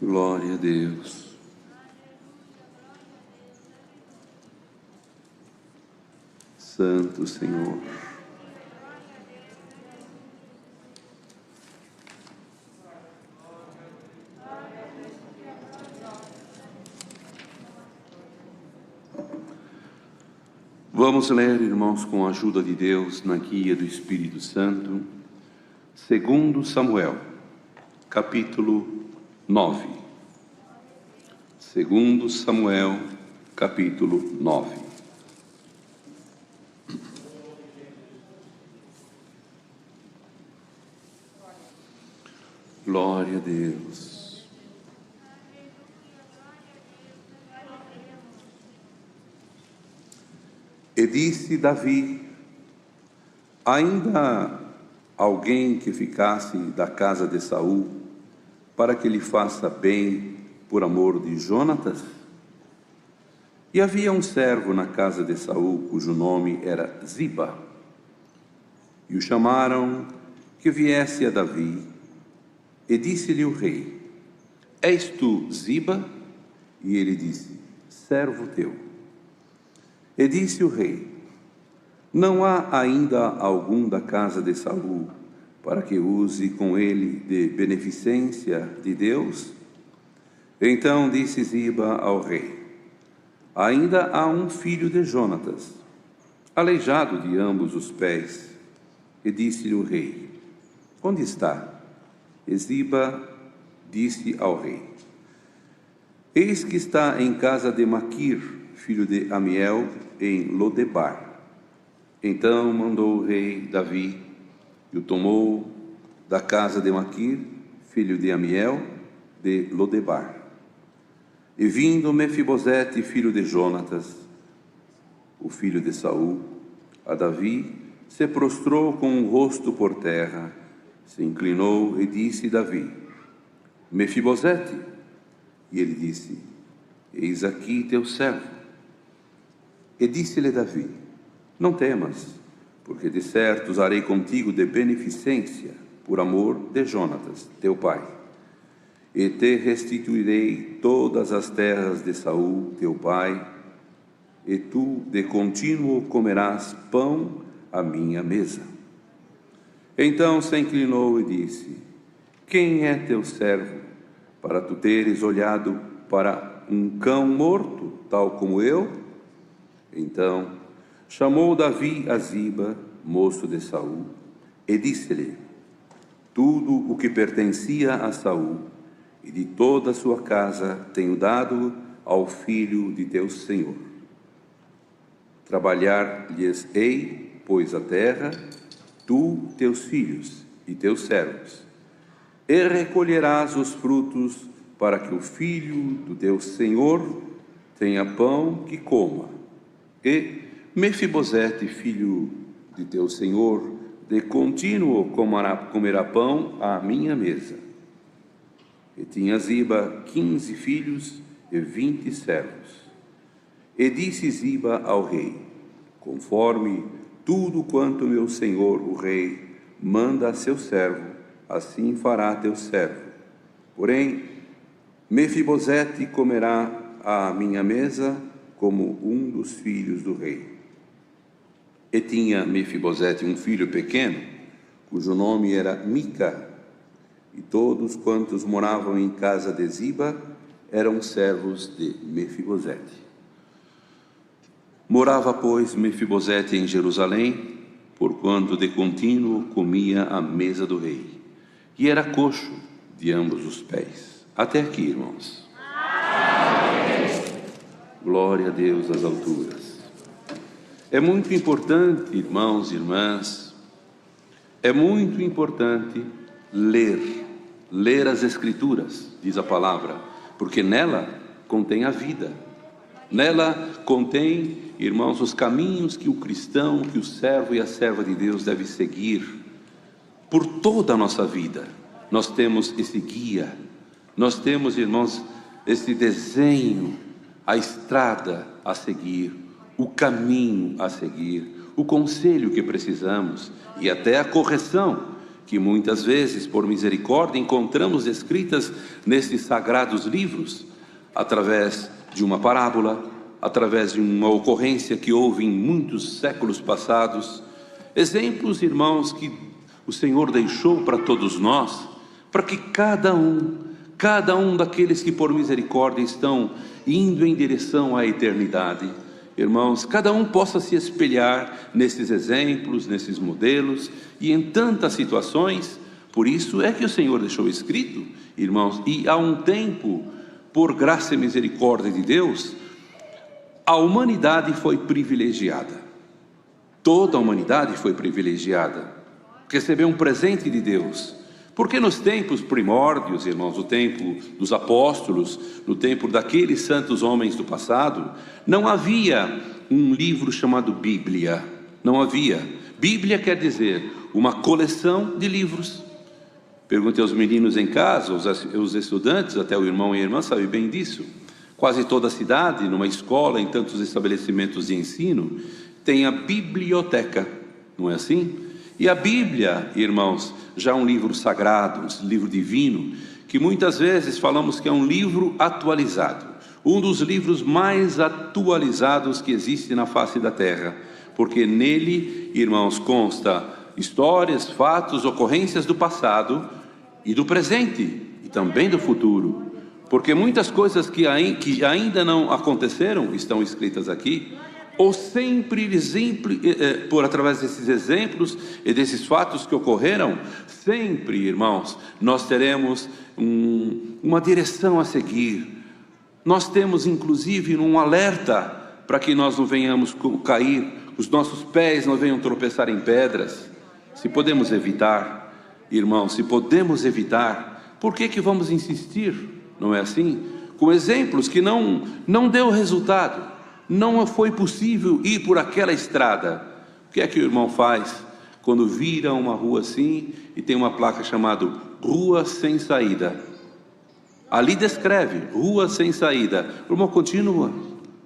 Glória a Deus. Santo Senhor. Vamos ler, irmãos, com a ajuda de Deus, na guia do Espírito Santo, 2 Samuel, capítulo 9. 2 Samuel, capítulo 9. Glória a Deus. E disse Davi: ainda alguém que ficasse da casa de Saul, para que lhe faça bem por amor de Jonatas? E havia um servo na casa de Saul, cujo nome era Ziba. E o chamaram que viesse a Davi. E disse-lhe o rei: és tu Ziba? E ele disse: servo teu. E disse o rei: não há ainda algum da casa de Saul, para que use com ele de beneficência de Deus? Então disse Ziba ao rei: ainda há um filho de Jonatas, aleijado de ambos os pés. E disse-lhe o rei: onde está? E Ziba disse ao rei: eis que está em casa de Maquir, filho de Amiel, em Lodebar. Então mandou o rei Davi, e o tomou da casa de Maquir, filho de Amiel, de Lodebar. E vindo Mefibosete, filho de Jonatas, o filho de Saul, a Davi, se prostrou com o rosto por terra, se inclinou e disse Davi: Mefibosete. E ele disse: eis aqui teu servo. E disse-lhe Davi: não temas, porque de certo usarei contigo de beneficência, por amor de Jonatas, teu pai. E te restituirei todas as terras de Saul, teu pai, e tu de contínuo comerás pão à minha mesa. Então se inclinou e disse: quem é teu servo, para tu teres olhado para um cão morto, tal como eu? Então chamou Davi a Ziba, moço de Saul, e disse-lhe: tudo o que pertencia a Saul e de toda a sua casa tenho dado ao filho de teu senhor. Trabalhar-lhes-ei, pois, a terra, tu, teus filhos e teus servos, e recolherás os frutos, para que o filho do teu senhor tenha pão que coma. E Mefibosete, filho de teu senhor, de contínuo comerá pão à minha mesa. E tinha Ziba 15 filhos e 20 servos. E disse Ziba ao rei: conforme tudo quanto meu senhor o rei manda a seu servo, assim fará teu servo. Porém, Mefibosete comerá à minha mesa como um dos filhos do rei. E tinha Mefibosete um filho pequeno, cujo nome era Mica, e todos quantos moravam em casa de Ziba eram servos de Mefibosete. Morava, pois, Mefibosete em Jerusalém, porquanto de contínuo comia à mesa do rei, e era coxo de ambos os pés. Até aqui, irmãos. Glória a Deus às alturas. É muito importante, irmãos e irmãs, é muito importante ler as Escrituras, diz a palavra, porque nela contém a vida. Nela contém, irmãos, os caminhos que o cristão, que o servo e a serva de Deus deve seguir por toda a nossa vida. Nós temos esse guia, nós temos, irmãos, esse desenho, a estrada a seguir, o caminho a seguir, o conselho que precisamos e até a correção que muitas vezes, por misericórdia, encontramos escritas nesses sagrados livros, através de uma parábola, através de uma ocorrência que houve em muitos séculos passados. Exemplos, irmãos, que o Senhor deixou para todos nós, para que cada um daqueles que por misericórdia estão indo em direção à eternidade, irmãos, cada um possa se espelhar nesses exemplos, nesses modelos e em tantas situações. Por isso é que o Senhor deixou escrito, irmãos, e há um tempo, por graça e misericórdia de Deus, a humanidade foi privilegiada. Toda a humanidade foi privilegiada, recebeu um presente de Deus. Porque nos tempos primórdios, irmãos, no tempo dos apóstolos, no tempo daqueles santos homens do passado, não havia um livro chamado Bíblia. Não havia. Bíblia quer dizer uma coleção de livros. Pergunte aos meninos em casa, os estudantes, até o irmão e a irmã sabem bem disso. Quase toda a cidade, numa escola, em tantos estabelecimentos de ensino, tem a biblioteca, não é assim? E a Bíblia, irmãos, já é um livro sagrado, um livro divino, que muitas vezes falamos que é um livro atualizado, um dos livros mais atualizados que existe na face da terra, porque nele, irmãos, consta histórias, fatos, ocorrências do passado e do presente e também do futuro, porque muitas coisas que ainda não aconteceram estão escritas aqui, ou sempre, por através desses exemplos e desses fatos que ocorreram, sempre, irmãos, nós teremos uma direção a seguir. Nós temos inclusive um alerta para que nós não venhamos cair, os nossos pés não venham tropeçar em pedras. Se podemos evitar, irmãos, se podemos evitar, por que vamos insistir? Não é assim? Com exemplos que não deu resultado. Não foi possível ir por aquela estrada. O que é que o irmão faz quando vira uma rua assim e tem uma placa chamada Rua Sem Saída? Ali descreve, Rua Sem Saída. O irmão continua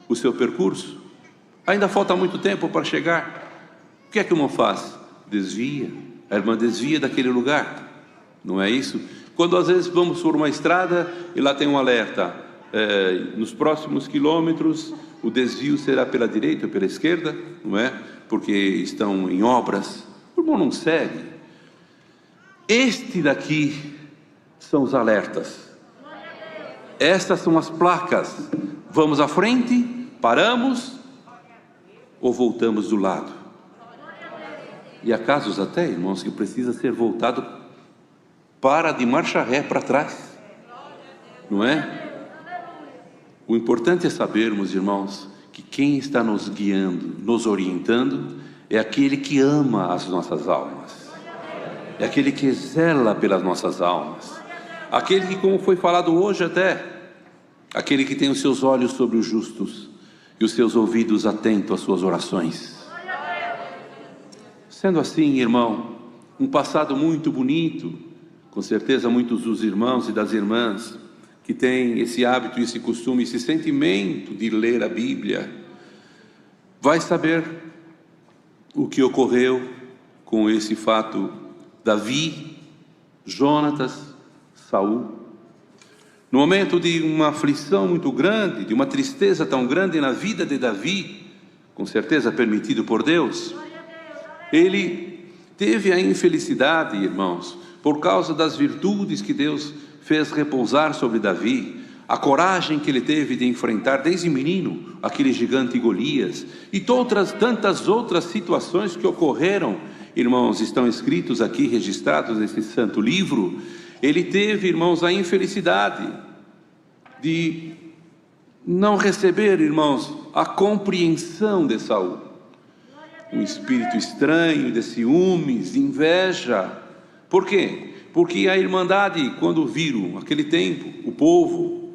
o seu percurso. Ainda falta muito tempo para chegar. O que é que o irmão faz? Desvia. A irmã desvia daquele lugar. Não é isso? Quando às vezes vamos por uma estrada e lá tem um alerta. Nos próximos quilômetros o desvio será pela direita ou pela esquerda, não é? Porque estão em obras. O irmão não segue. Este daqui são os alertas. Estas são as placas. Vamos à frente, paramos ou voltamos do lado. E há casos até, irmãos, que precisa ser voltado para de marcha ré para trás, não é? O importante é sabermos, irmãos, que quem está nos guiando, nos orientando, é aquele que ama as nossas almas, é aquele que zela pelas nossas almas, aquele que, como foi falado hoje até, aquele que tem os seus olhos sobre os justos e os seus ouvidos atentos às suas orações. Sendo assim, irmão, um passado muito bonito, com certeza muitos dos irmãos e das irmãs que têm esse hábito, esse costume, esse sentimento de ler a Bíblia, vai saber o que ocorreu com esse fato: Davi, Jonatas, Saul. No momento de uma aflição muito grande, de uma tristeza tão grande na vida de Davi, com certeza permitido por Deus, ele teve a infelicidade, irmãos, por causa das virtudes que Deus fez repousar sobre Davi, a coragem que ele teve de enfrentar desde menino aquele gigante Golias e tantas outras situações que ocorreram, irmãos, estão escritos aqui, registrados nesse santo livro. Ele teve, irmãos, a infelicidade de não receber, irmãos, a compreensão de Saul, um espírito estranho de ciúmes, de inveja. Por quê? Porque a irmandade, quando viram aquele tempo, o povo,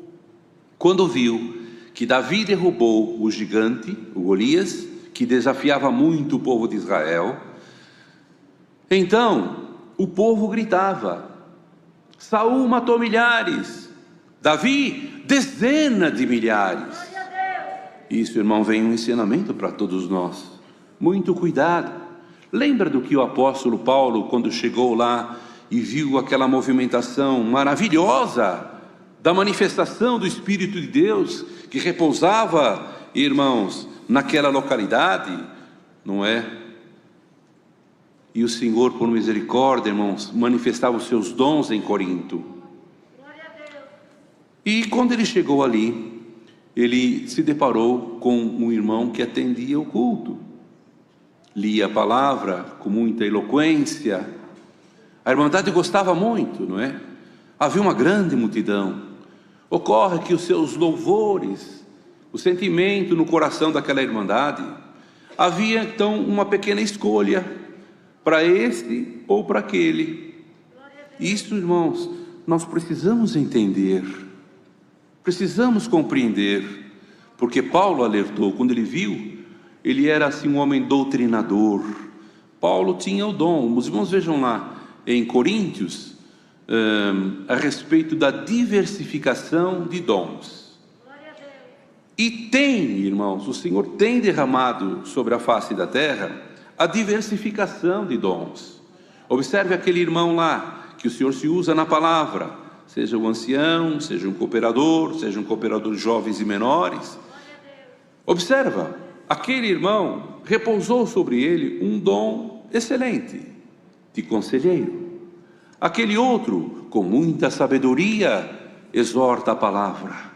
quando viu que Davi derrubou o gigante, o Golias, que desafiava muito o povo de Israel, então o povo gritava: Saul matou milhares, Davi dezenas de milhares. Isso, irmão, vem um ensinamento para todos nós. Muito cuidado. Lembra do que o apóstolo Paulo, quando chegou lá e viu aquela movimentação maravilhosa da manifestação do Espírito de Deus que repousava, irmãos, naquela localidade, não é? E o Senhor, por misericórdia, irmãos, manifestava os seus dons em Corinto. E quando ele chegou ali, ele se deparou com um irmão que atendia o culto, lia a palavra com muita eloquência. A irmandade gostava muito, não é? Havia uma grande multidão. Ocorre que os seus louvores, o sentimento no coração daquela irmandade, havia então uma pequena escolha, para este ou para aquele. Isso, irmãos, nós precisamos entender, precisamos compreender, porque Paulo alertou, quando ele viu, ele era assim um homem doutrinador. Paulo tinha o dom. Os irmãos vejam lá em Coríntios, a respeito da diversificação de dons. E tem, irmãos, o Senhor tem derramado sobre a face da terra a diversificação de dons. Observe aquele irmão lá, que o Senhor se usa na palavra, seja um ancião, seja um cooperador jovens e menores. Observa, aquele irmão repousou sobre ele um dom excelente, de conselheiro. Aquele outro, com muita sabedoria, exorta a palavra.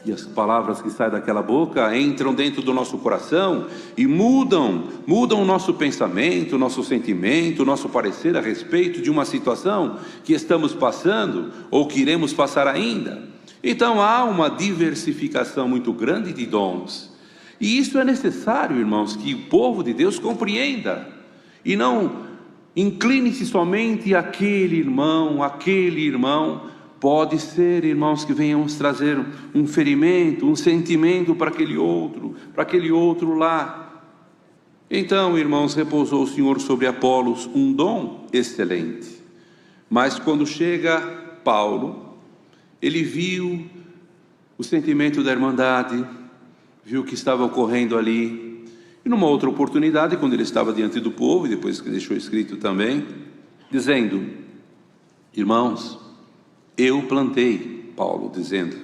E as palavras que saem daquela boca entram dentro do nosso coração e mudam o nosso pensamento, o nosso sentimento, o nosso parecer a respeito de uma situação que estamos passando ou que iremos passar ainda. Então há uma diversificação muito grande de dons. E isso é necessário, irmãos, que o povo de Deus compreenda. E não incline-se somente àquele irmão. Pode ser, irmãos, que venhamos trazer um ferimento, um sentimento para aquele outro lá. Então, irmãos, repousou o Senhor sobre Apolos um dom excelente. Mas quando chega Paulo, ele viu o sentimento da irmandade, viu o que estava ocorrendo ali. E numa outra oportunidade, quando ele estava diante do povo, e depois que deixou escrito também, dizendo: irmãos, eu plantei, Paulo dizendo,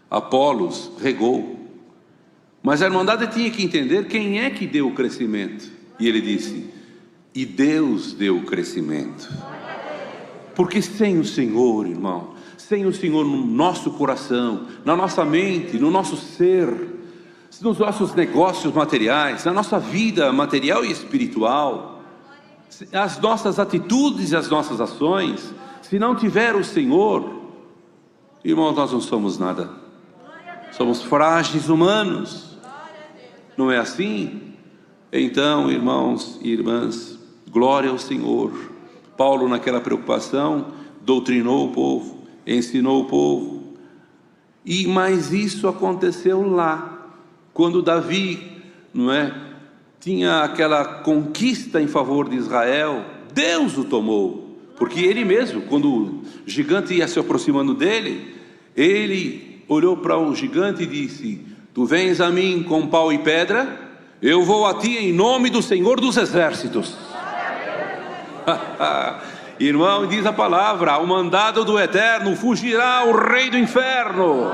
Apolos regou, mas a irmandade tinha que entender quem é que deu o crescimento. E ele disse: e Deus deu o crescimento. Porque sem o Senhor, irmão, sem o Senhor no nosso coração, na nossa mente, no nosso ser, nos nossos negócios materiais, na nossa vida material e espiritual, as nossas atitudes e as nossas ações, se não tiver o Senhor, irmãos, nós não somos nada. Somos frágeis humanos. Não é assim? Então, irmãos e irmãs, glória ao Senhor. Paulo, naquela preocupação, doutrinou o povo, ensinou o povo. Mas isso aconteceu lá, quando Davi, não é, tinha aquela conquista em favor de Israel. Deus o tomou. Porque ele mesmo, quando o gigante ia se aproximando dele, ele olhou para o gigante e disse: tu vens a mim com pau e pedra, eu vou a ti em nome do Senhor dos Exércitos. Irmão, diz a palavra: ao mandado do Eterno fugirá o rei do inferno.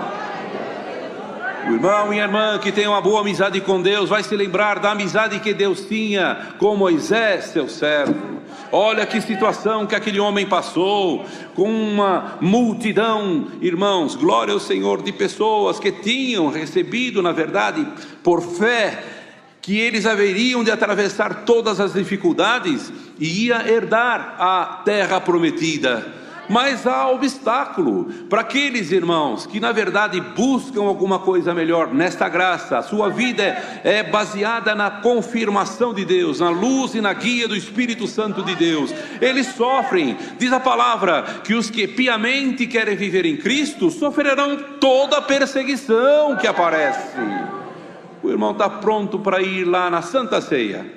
O irmão e a irmã que tem uma boa amizade com Deus vai se lembrar da amizade que Deus tinha com Moisés, seu servo. Olha que situação que aquele homem passou, com uma multidão, irmãos, glória ao Senhor, de pessoas que tinham recebido, na verdade, por fé, que eles haveriam de atravessar todas as dificuldades e ia herdar a terra prometida. Mas há obstáculo para aqueles irmãos que na verdade buscam alguma coisa melhor nesta graça. A sua vida é baseada na confirmação de Deus, na luz e na guia do Espírito Santo de Deus. Eles sofrem, diz a palavra, que os que piamente querem viver em Cristo sofrerão toda a perseguição que aparece. O irmão está pronto para ir lá na Santa Ceia,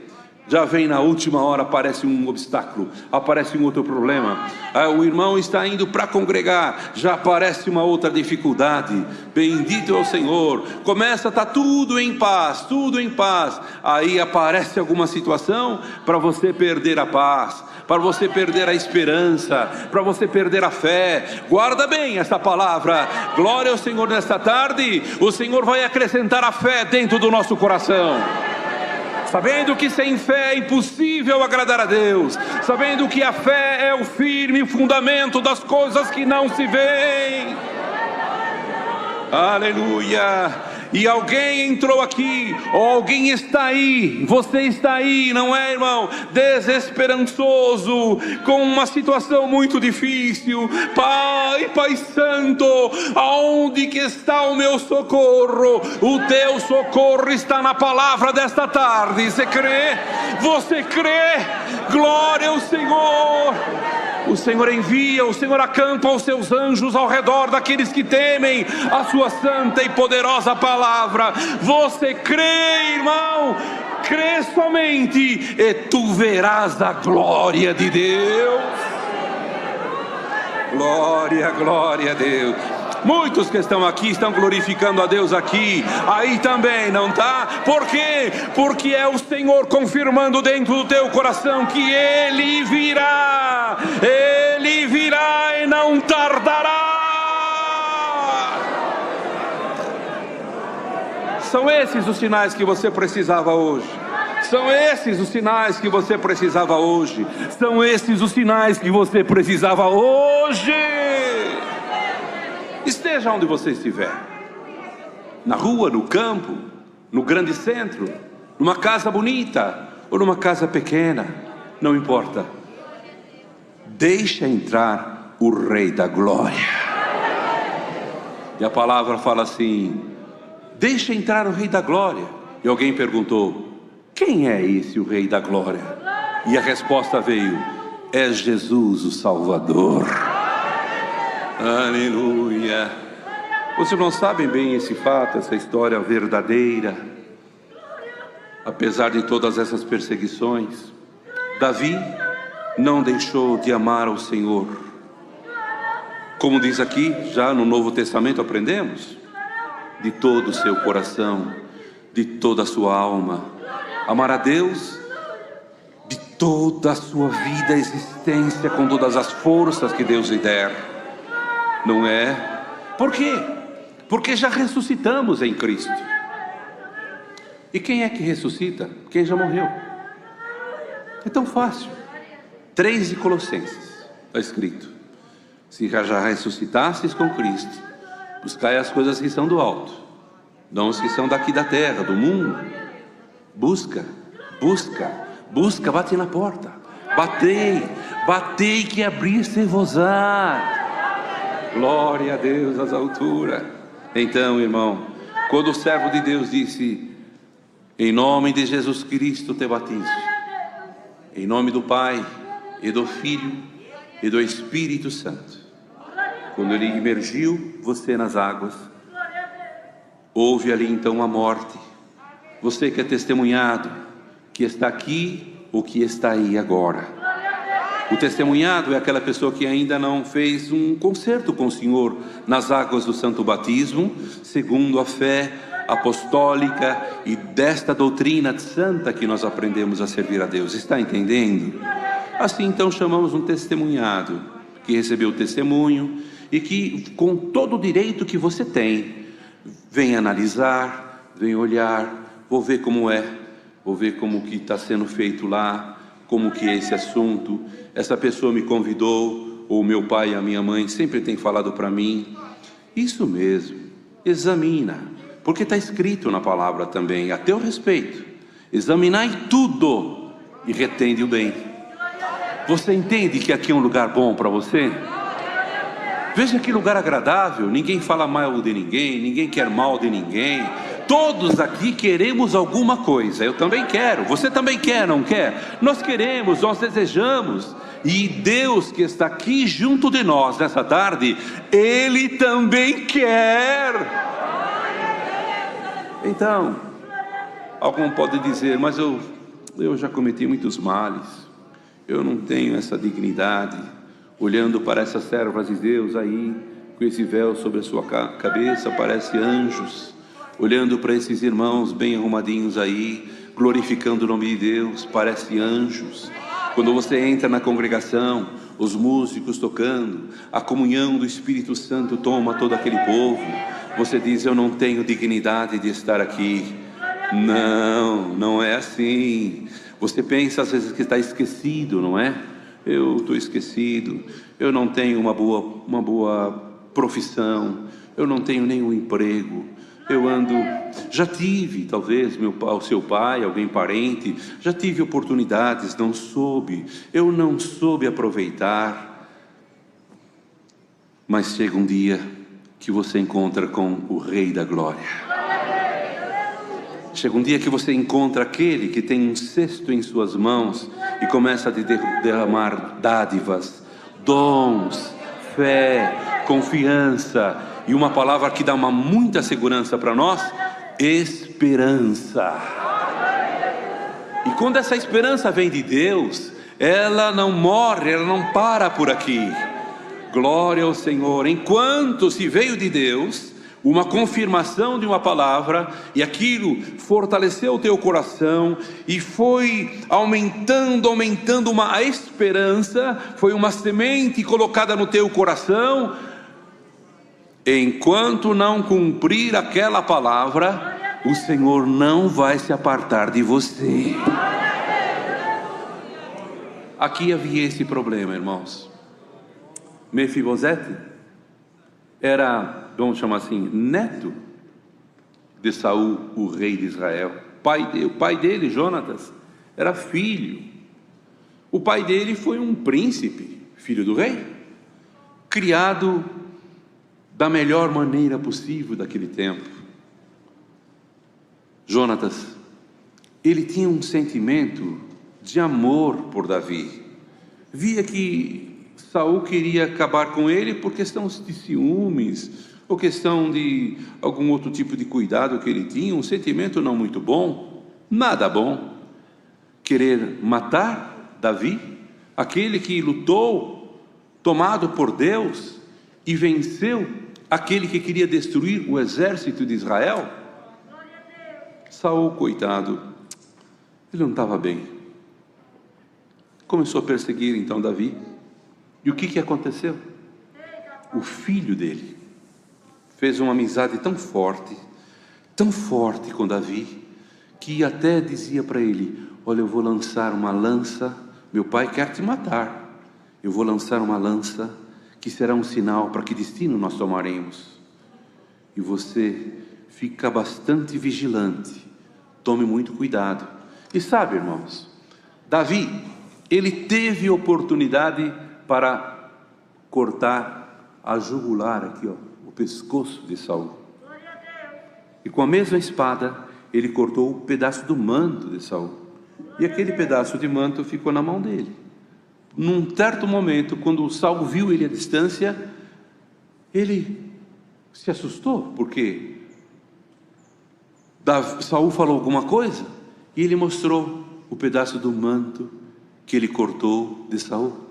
já vem na última hora, aparece um obstáculo, aparece um outro problema. O irmão está indo para congregar, já aparece uma outra dificuldade. Bendito é o Senhor. Começa a estar tudo em paz, tudo em paz. Aí aparece alguma situação para você perder a paz, para você perder a esperança, para você perder a fé. Guarda bem essa palavra. Glória ao Senhor nesta tarde. O Senhor vai acrescentar a fé dentro do nosso coração, sabendo que sem fé é impossível agradar a Deus, sabendo que a fé é o firme fundamento das coisas que não se veem. Aleluia. E alguém entrou aqui, ou alguém está aí, você está aí, não é, irmão? Desesperançoso, com uma situação muito difícil. Pai Santo, aonde que está o meu socorro? O teu socorro está na palavra desta tarde. Você crê? Você crê? Glória ao Senhor. O Senhor envia, o Senhor acampa os seus anjos ao redor daqueles que temem a sua santa e poderosa palavra. Você crê, irmão? Crê somente e tu verás a glória de Deus. Glória, glória a Deus. Muitos que estão aqui estão glorificando a Deus aqui, aí também, não está? Por quê? Porque é o Senhor confirmando dentro do teu coração que Ele virá e não tardará. São esses os sinais que você precisava hoje. São esses os sinais que você precisava hoje. São esses os sinais que você precisava hoje. Esteja onde você estiver, na rua, no campo, no grande centro, numa casa bonita ou numa casa pequena, não importa. Deixa entrar o Rei da Glória. E a palavra fala assim: deixa entrar o Rei da Glória. E alguém perguntou: quem é esse o Rei da Glória? E a resposta veio: é Jesus o Salvador. Aleluia. Vocês não sabem bem esse fato, essa história verdadeira. Apesar de todas essas perseguições, Davi não deixou de amar ao Senhor. Como diz aqui, já no Novo Testamento aprendemos, de todo o seu coração, de toda a sua alma. Amar a Deus de toda a sua vida, existência, com todas as forças que Deus lhe der. Não é? Por quê? Porque já ressuscitamos em Cristo. E quem é que ressuscita? Quem já morreu. É tão fácil. 3 de Colossenses está escrito: se já ressuscitasses com Cristo, buscai as coisas que são do alto, não as que são daqui da terra, do mundo. Busca, bate na porta. Batei que abrir-se-vos-á. Glória a Deus às alturas. Então, irmão, quando o servo de Deus disse: em nome de Jesus Cristo te batizo, em nome do Pai e do Filho e do Espírito Santo. Quando ele imergiu você nas águas, houve ali então a morte. Você que é testemunhado, que está aqui ou que está aí agora. O testemunhado é aquela pessoa que ainda não fez um concerto com o Senhor nas águas do santo batismo, segundo a fé apostólica e desta doutrina santa que nós aprendemos a servir a Deus. Está entendendo? Assim então chamamos um testemunhado, que recebeu o testemunho e que, com todo o direito que você tem, vem analisar, vem olhar, vou ver como é, vou ver como que está sendo feito lá, como que é esse assunto. Essa pessoa me convidou, ou meu pai e a minha mãe sempre têm falado para mim. Isso mesmo, examina, porque está escrito na palavra também, a teu respeito: examinai tudo e retende o bem. Você entende que aqui é um lugar bom para você? Veja que lugar agradável, ninguém fala mal de ninguém, ninguém quer mal de ninguém. Todos aqui queremos alguma coisa. Eu também quero, você também quer, não quer? Nós queremos, nós desejamos. E Deus que está aqui junto de nós nessa tarde, Ele também quer. Então, algum pode dizer, mas eu já cometi muitos males, eu não tenho essa dignidade. Olhando para essas servas de Deus aí, com esse véu sobre a sua cabeça, parece anjos. Olhando para esses irmãos bem arrumadinhos aí, glorificando o nome de Deus, parece anjos. Quando você entra na congregação, os músicos tocando, a comunhão do Espírito Santo toma todo aquele povo. Você diz, eu não tenho dignidade de estar aqui. Não, não é assim. Você pensa às vezes que está esquecido, não é? Eu estou esquecido, eu não tenho uma boa profissão, eu não tenho nenhum emprego, eu ando, já tive talvez o seu pai, alguém parente, já tive oportunidades, eu não soube aproveitar. Mas chega um dia que você encontra com o Rei da Glória. Chega um dia que você encontra aquele que tem um cesto em suas mãos e começa a derramar dádivas, dons, fé, confiança e uma palavra que dá muita segurança para nós: esperança. E quando essa esperança vem de Deus, ela não morre, ela não para por aqui. Glória ao Senhor. Enquanto se veio de Deus uma confirmação de uma palavra, e aquilo fortaleceu o teu coração, e foi aumentando a esperança, foi uma semente colocada no teu coração. Enquanto não cumprir aquela palavra, o Senhor não vai se apartar de você. Aqui havia esse problema, irmãos. Mefibosete era, vamos chamar assim, neto de Saul, o rei de Israel. O pai dele, Jonatas, era filho. O pai dele foi um príncipe, filho do rei, criado da melhor maneira possível daquele tempo. Jonatas, ele tinha um sentimento de amor por Davi. Via que Saul queria acabar com ele por questão de ciúmes, ou questão de algum outro tipo de cuidado que ele tinha, um sentimento não muito bom, nada bom. Querer matar Davi, aquele que lutou, tomado por Deus, e venceu aquele que queria destruir o exército de Israel. Saul, coitado, ele não estava bem. Começou a perseguir então Davi. E o que aconteceu? O filho dele fez uma amizade tão forte com Davi, que até dizia para ele: olha, eu vou lançar uma lança, meu pai quer te matar, eu vou lançar uma lança que será um sinal para que destino nós tomaremos, e você fica bastante vigilante, tome muito cuidado. E sabe, irmãos, Davi, ele teve oportunidade para cortar a jugular aqui, ó, o pescoço de Saul. E com a mesma espada ele cortou um pedaço do manto de Saul. E aquele pedaço de manto ficou na mão dele. Num certo momento, quando Saul viu ele à distância, ele se assustou, porque Saul falou alguma coisa e ele mostrou o pedaço do manto que ele cortou de Saul.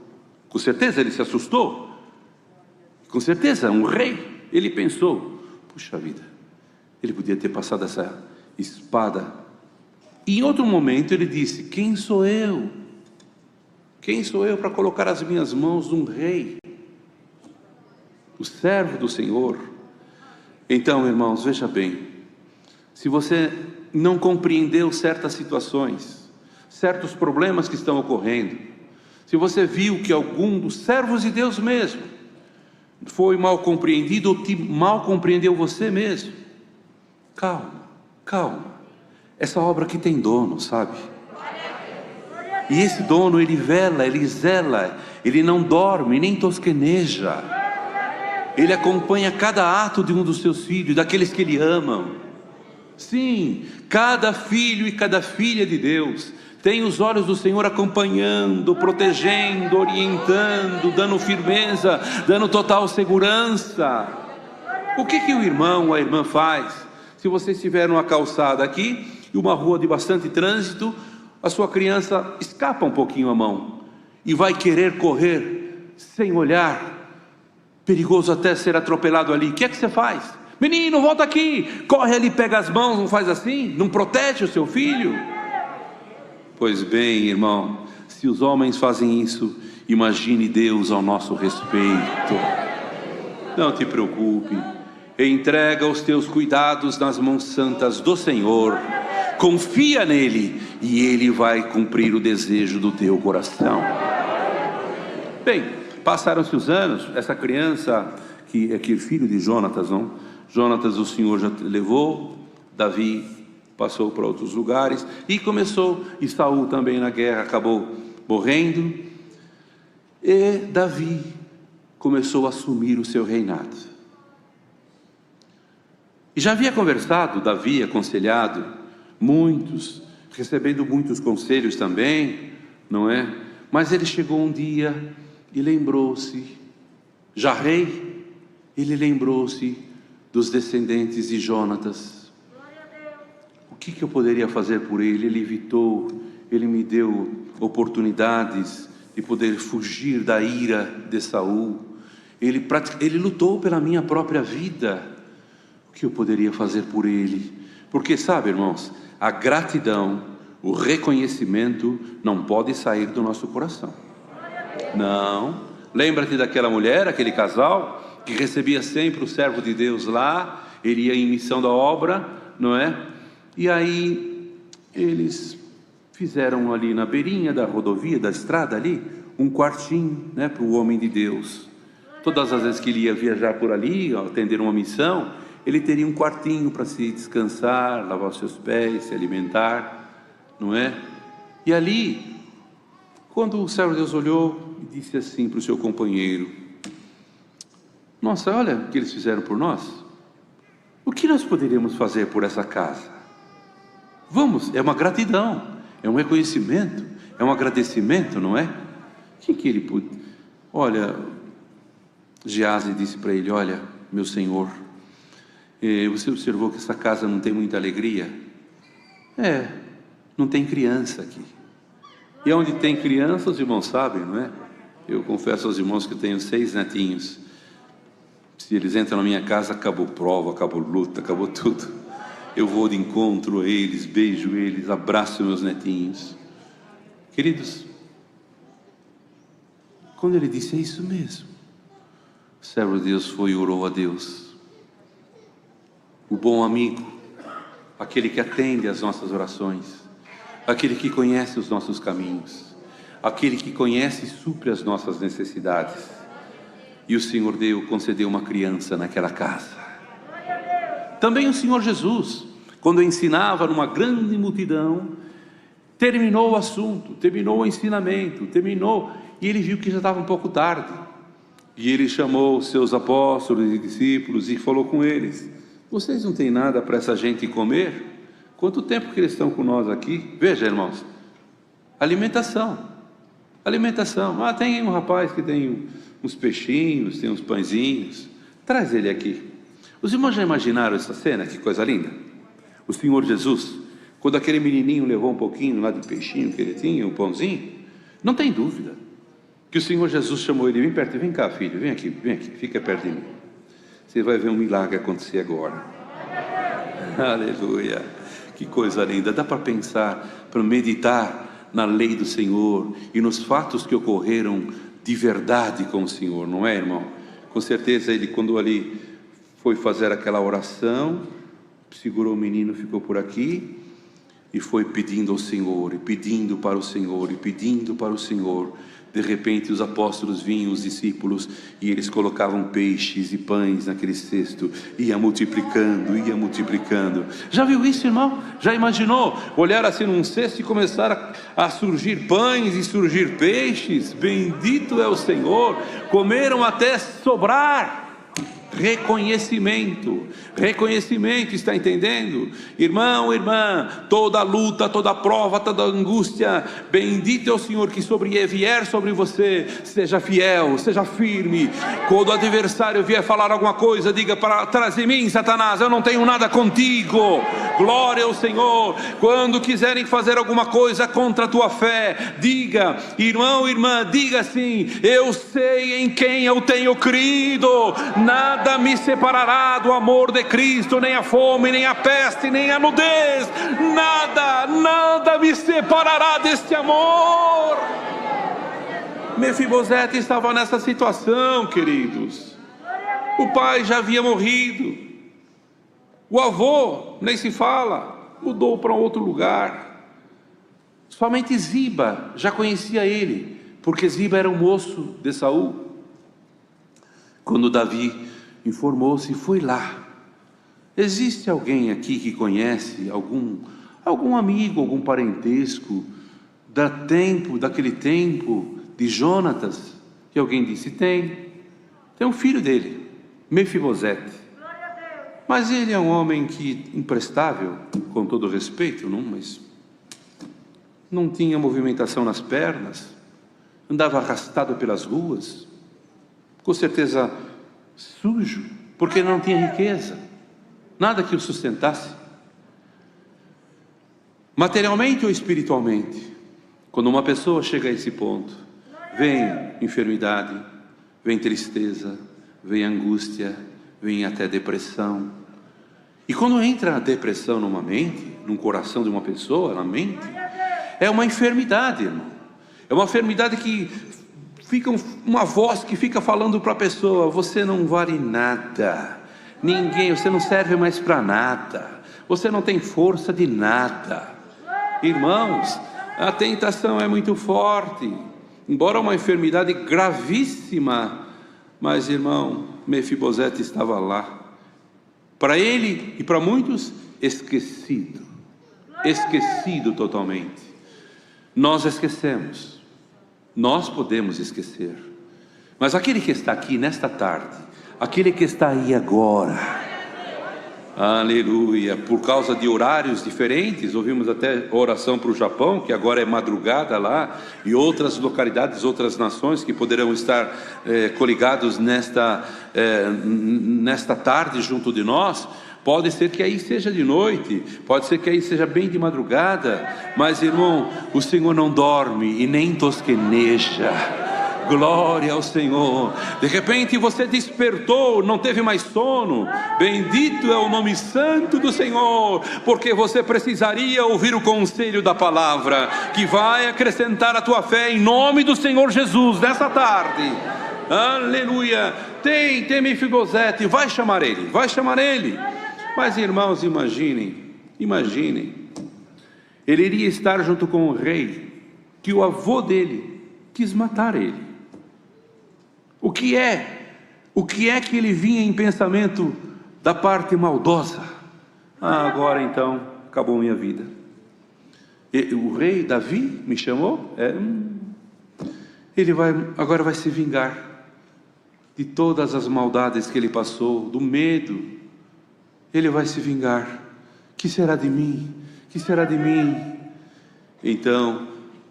Com certeza ele se assustou. Com certeza, um rei, ele pensou: puxa vida, ele podia ter passado essa espada. E em outro momento ele disse: quem sou eu? Quem sou eu para colocar as minhas mãos num rei, o servo do Senhor? Então, irmãos, veja bem, se você não compreendeu certas situações, certos problemas que estão ocorrendo, se você viu que algum dos servos de Deus mesmo foi mal compreendido, ou mal compreendeu você mesmo, calma, essa obra aqui tem dono, sabe? E esse dono, ele vela, ele zela, ele não dorme, nem tosqueneja. Ele acompanha cada ato de um dos seus filhos, daqueles que Ele ama. Sim, cada filho e cada filha de Deus tem os olhos do Senhor acompanhando, protegendo, orientando, dando firmeza, dando total segurança. O que o irmão ou a irmã faz? Se você estiver numa calçada aqui e uma rua de bastante trânsito, a sua criança escapa um pouquinho a mão e vai querer correr sem olhar, perigoso até ser atropelado ali. O que você faz? Menino, volta aqui, corre ali, pega as mãos, não faz assim? Não protege o seu filho? Pois bem, irmão, se os homens fazem isso, imagine Deus ao nosso respeito. Não te preocupe, entrega os teus cuidados nas mãos santas do Senhor, confia nele e Ele vai cumprir o desejo do teu coração. Bem, passaram-se os anos, essa criança, que é filho de Jonatas, não? Jonatas o Senhor já levou, Davi passou para outros lugares, e Saul também na guerra acabou morrendo, e Davi começou a assumir o seu reinado. E já havia conversado, Davi, aconselhado muitos, recebendo muitos conselhos também, não é? Mas ele chegou um dia e lembrou-se, já rei, ele lembrou-se dos descendentes de Jonatas. O que eu poderia fazer por ele? Ele evitou, ele me deu oportunidades de poder fugir da ira de Saul. Ele lutou pela minha própria vida. O que eu poderia fazer por ele? Porque sabe, irmãos, a gratidão, o reconhecimento não pode sair do nosso coração. Não. Lembra-te daquela mulher, aquele casal que recebia sempre o servo de Deus lá, ele ia em missão da obra, não é? E aí eles fizeram ali na beirinha da rodovia, da estrada ali, um quartinho, né, para o homem de Deus. Todas as vezes que ele ia viajar por ali, atender uma missão, ele teria um quartinho para se descansar, lavar os seus pés, se alimentar, não é? E ali, quando o servo de Deus olhou e disse assim para o seu companheiro: nossa, olha o que eles fizeram por nós. O que nós poderíamos fazer por essa casa? Vamos, é uma gratidão, é um reconhecimento, é um agradecimento, não é? O que ele pôde? Olha, Geazi disse para ele: olha, meu senhor, você observou que essa casa não tem muita alegria? Não tem criança aqui. E onde tem criança, os irmãos sabem, não é? Eu confesso aos irmãos que tenho 6 netinhos. Se eles entram na minha casa, acabou prova, acabou luta, acabou tudo. Eu vou de encontro a eles, beijo eles, abraço meus netinhos. Queridos, quando ele disse: é isso mesmo, o servo de Deus foi e orou a Deus. O bom amigo, aquele que atende às nossas orações, aquele que conhece os nossos caminhos, aquele que conhece e supre as nossas necessidades. E o Senhor concedeu uma criança naquela casa. Também o Senhor Jesus, quando ensinava numa grande multidão, terminou o assunto, terminou o ensinamento, e ele viu que já estava um pouco tarde. E ele chamou os seus apóstolos e discípulos e falou com eles: vocês não têm nada para essa gente comer? Quanto tempo que eles estão com nós aqui? Veja, irmãos, alimentação. Tem um rapaz que tem uns peixinhos, tem uns pãezinhos, traz ele aqui. Os irmãos já imaginaram essa cena? Que coisa linda. O Senhor Jesus, quando aquele menininho levou um pouquinho lá de peixinho que ele tinha, um pãozinho, não tem dúvida que o Senhor Jesus chamou ele: vem perto, vem cá filho, vem aqui, fica perto de mim. Você vai ver um milagre acontecer agora. Aleluia, que coisa linda. Dá para pensar, para meditar na lei do Senhor e nos fatos que ocorreram de verdade com o Senhor, não é, irmão? Com certeza ele, quando ali foi fazer aquela oração, segurou o menino, ficou por aqui e foi pedindo ao Senhor, e pedindo para o Senhor, e pedindo para o Senhor. De repente os apóstolos vinham, os discípulos, e eles colocavam peixes e pães naquele cesto, ia multiplicando. Já viu isso, irmão? Já imaginou olhar assim num cesto e começar a surgir pães e surgir peixes? Bendito é o Senhor. Comeram até sobrar. reconhecimento, está entendendo? Irmão, irmã, toda luta, toda prova, toda angústia, bendito é o Senhor que vier sobre você, seja fiel, seja firme. Quando o adversário vier falar alguma coisa, diga: para trás de mim, Satanás, eu não tenho nada contigo. Glória ao Senhor. Quando quiserem fazer alguma coisa contra a tua fé, diga: irmão, irmã, diga assim: eu sei em quem eu tenho crido, nada me separará do amor de Cristo, nem a fome, nem a peste, nem a nudez, nada me separará deste amor. Mefibosete estava nessa situação, queridos. O pai já havia morrido, o avô, nem se fala, mudou para outro lugar. Somente Ziba já conhecia ele, porque Ziba era um moço de Saul. Quando Davi informou-se, foi lá. Existe alguém aqui que conhece algum amigo, algum parentesco daquele tempo de Jonatas? E alguém disse: tem um filho dele, Mefibosete. Mas ele é um homem imprestável, com todo respeito, mas não tinha movimentação nas pernas, andava arrastado pelas ruas, com certeza sujo, porque não tinha riqueza, nada que o sustentasse, materialmente ou espiritualmente. Quando uma pessoa chega a esse ponto, vem enfermidade, vem tristeza, vem angústia, vem até depressão. E quando entra a depressão numa mente, num coração de uma pessoa, na mente, é uma enfermidade, irmão. É uma enfermidade que fica uma voz que fica falando para a pessoa: você não vale nada, você não serve mais para nada, você não tem força de nada. Irmãos, a tentação é muito forte, embora uma enfermidade gravíssima. Mas, irmão, Mefibosete estava lá, para ele e para muitos, esquecido totalmente. Nós esquecemos, nós podemos esquecer, mas aquele que está aqui nesta tarde, aquele que está aí agora, aleluia, por causa de horários diferentes, ouvimos até oração para o Japão, que agora é madrugada lá, e outras localidades, outras nações que poderão estar coligados nesta tarde junto de nós. Pode ser que aí seja de noite, pode ser que aí seja bem de madrugada, mas, irmão, o Senhor não dorme e nem tosqueneja. Glória ao Senhor. De repente você despertou, não teve mais sono. Bendito é o nome santo do Senhor, porque você precisaria ouvir o conselho da palavra, que vai acrescentar a tua fé, em nome do Senhor Jesus, nessa tarde. Aleluia. Tem Mefibosete, vai chamar ele. Mas, irmãos, imaginem, ele iria estar junto com o rei, que o avô dele quis matar ele. O que é que ele vinha em pensamento da parte maldosa? Agora então, acabou minha vida. O rei Davi me chamou, ele agora vai se vingar de todas as maldades que ele passou, do medo. Ele vai se vingar. Que será de mim? Então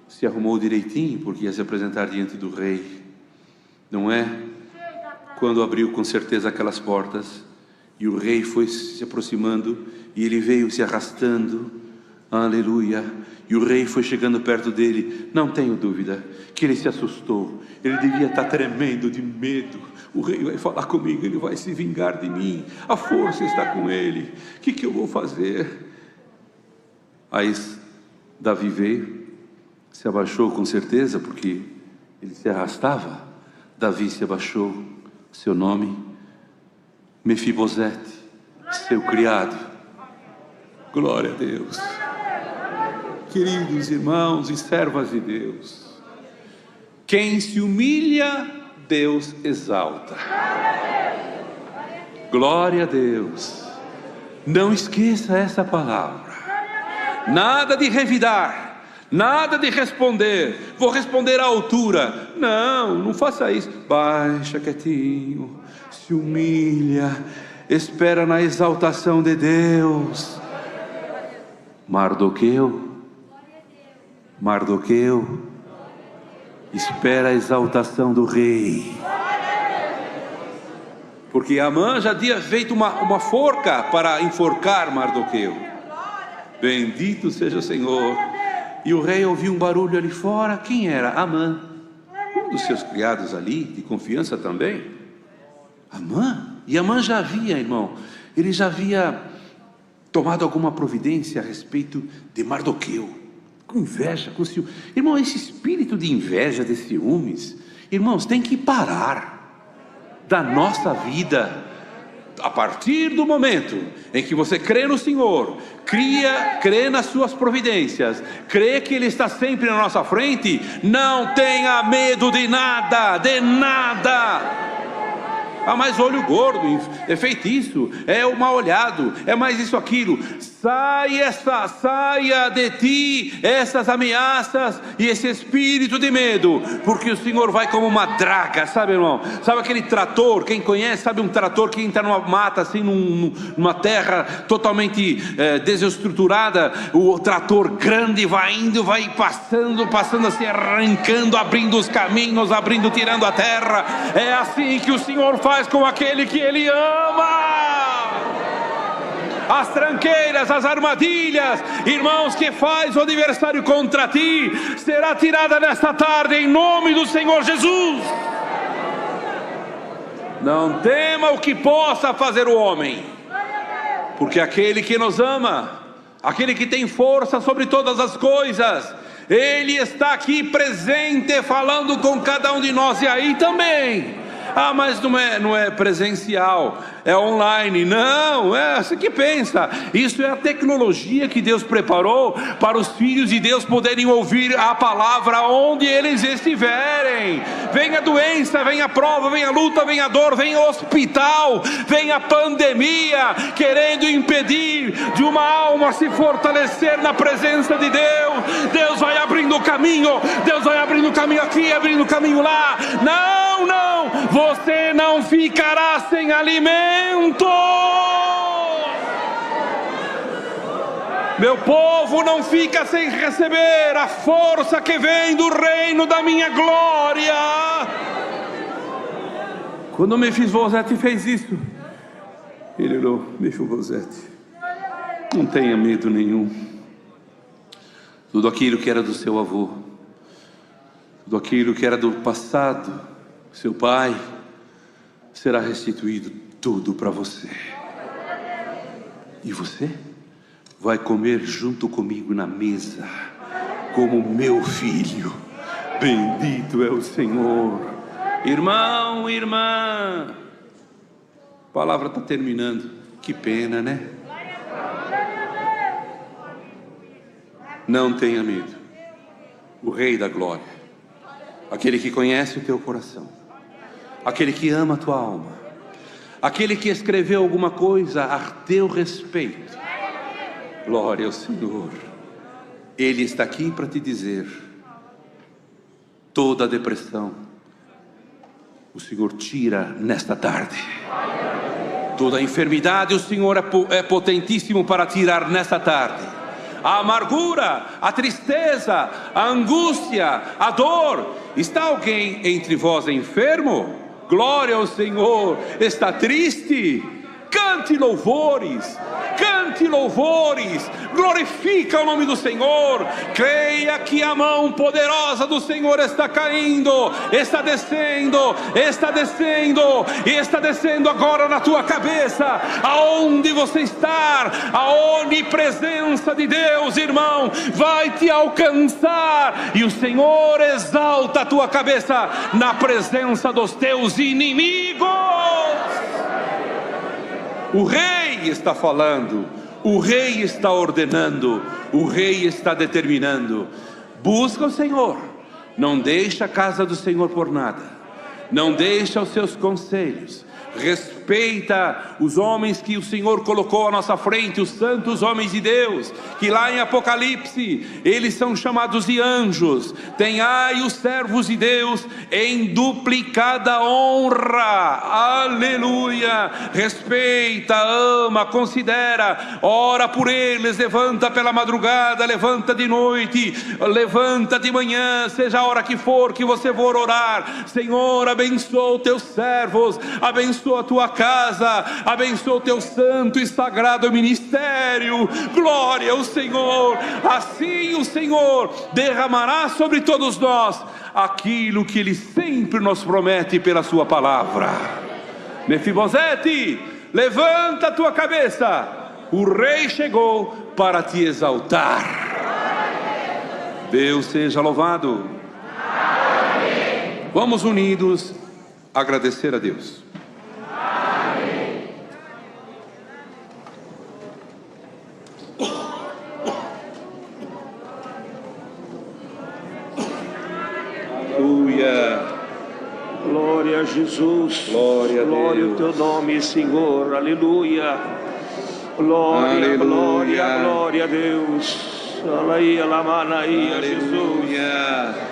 se arrumou direitinho, porque ia se apresentar diante do rei, não é? Quando abriu com certeza aquelas portas, e o rei foi se aproximando, e ele veio se arrastando, aleluia, e o rei foi chegando perto dele. Não tenho dúvida que ele se assustou, ele devia estar tremendo de medo. O rei vai falar comigo, ele vai se vingar de mim, a força está com ele, o que eu vou fazer? Aí Davi veio, se abaixou com certeza, porque ele se arrastava. Davi se abaixou, seu nome, Mefibosete, seu criado. Glória a Deus. Queridos irmãos e servas de Deus, quem se humilha, Deus exalta. Glória a Deus. Não esqueça essa palavra. Nada de revidar, nada de responder, vou responder à altura. Não faça isso. Baixa quietinho, se humilha, espera na exaltação de Deus. Mardoqueu espera a exaltação do rei. Porque Amã já tinha feito uma forca para enforcar Mardoqueu. Bendito seja o Senhor. E o rei ouviu um barulho ali fora. Quem era? Amã, um dos seus criados ali, de confiança também. Amã. E Amã já havia, irmão, ele já havia tomado alguma providência a respeito de Mardoqueu. Com inveja, com ciúmes. Irmão, esse espírito de inveja, de ciúmes, irmãos, tem que parar da nossa vida. A partir do momento em que você crê no Senhor, crê nas suas providências, crê que Ele está sempre na nossa frente, não tenha medo de nada, de nada. Ah, mas olho gordo, é feitiço, é o mal olhado, é mais isso, aquilo. Saia de ti essas ameaças e esse espírito de medo, porque o Senhor vai como uma draga, sabe, irmão? Sabe aquele trator, quem conhece, sabe um trator que entra numa mata, assim, numa terra totalmente desestruturada, o trator grande vai indo, vai passando assim, arrancando, abrindo os caminhos, tirando a terra. É assim que o Senhor faz com aquele que Ele ama. As tranqueiras, as armadilhas, irmãos, que faz o adversário contra ti, será tirada nesta tarde em nome do Senhor Jesus. Não tema o que possa fazer o homem, porque aquele que nos ama, aquele que tem força sobre todas as coisas, Ele está aqui presente, falando com cada um de nós. E aí também, ah, mas não é presencial, é online. Não, você que pensa, isso é a tecnologia que Deus preparou para os filhos de Deus poderem ouvir a palavra onde eles estiverem. Vem a doença, vem a prova, vem a luta, vem a dor, vem o hospital, vem a pandemia, querendo impedir de uma alma se fortalecer na presença de Deus. Deus vai abrindo o caminho, Deus vai abrindo o caminho aqui, abrindo o caminho lá. Não, você não ficará sem alimento. Meu povo não fica sem receber a força que vem do reino da minha glória. Quando Mefibosete fez isso, ele orou: Mefibosete, não tenha medo nenhum. Tudo aquilo que era do seu avô, tudo aquilo que era do passado, seu pai, será restituído tudo para você. E você vai comer junto comigo na mesa, como meu filho. Bendito é o Senhor. Irmão, irmã, a palavra está terminando. Que pena, né? Não tenha medo. O Rei da Glória, aquele que conhece o teu coração, aquele que ama a tua alma, aquele que escreveu alguma coisa a teu respeito, glória ao Senhor, Ele está aqui para te dizer: toda a depressão o Senhor tira nesta tarde. Toda a enfermidade o Senhor é potentíssimo para tirar nesta tarde. A amargura, a tristeza, a angústia, a dor. Está alguém entre vós enfermo? Glória ao Senhor. Está triste? Cante louvores, glorifica o nome do Senhor. Creia que a mão poderosa do Senhor está caindo, está descendo e está descendo agora na tua cabeça. Aonde você está, a onipresença de Deus, irmão, vai te alcançar, e o Senhor exalta a tua cabeça na presença dos teus inimigos. O Rei está falando, o Rei está ordenando, o Rei está determinando. Busca o Senhor, não deixa a casa do Senhor por nada, não deixa os seus conselhos, respeita os homens que o Senhor colocou à nossa frente, os santos homens de Deus, que lá em Apocalipse, eles são chamados de anjos. Tenhai os servos de Deus em duplicada honra, aleluia. Respeita, ama, considera, ora por eles, levanta pela madrugada, levanta de noite, levanta de manhã, seja a hora que for que você for orar. Senhor, abençoa os teus servos, abençoa a tua casa, abençoa o teu santo e sagrado ministério. Glória ao Senhor. Assim o Senhor derramará sobre todos nós aquilo que Ele sempre nos promete pela sua palavra. Mefibosete, levanta a tua cabeça, o rei chegou para te exaltar. Deus seja louvado. Vamos unidos agradecer a Deus. Aleluia. Glória a Jesus. Glória a Deus. Glória ao teu nome, Senhor. Aleluia. Glória, Aleluia. glória, glória a Deus. Alaí, alamanaí, Jesus.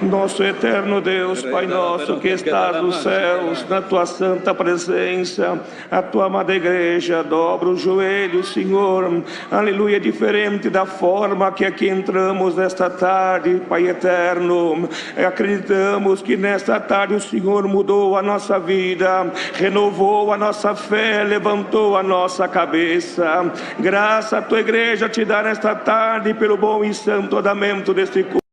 Nosso eterno Deus, Pai nosso que estás nos céus, na tua santa presença, a tua amada igreja dobra os joelhos, Senhor, aleluia, diferente da forma que aqui entramos nesta tarde, Pai eterno. Acreditamos que nesta tarde o Senhor mudou a nossa vida, renovou a nossa fé, levantou a nossa cabeça. Graça a tua igreja te dá nesta tarde pelo bom e santo andamento deste culto.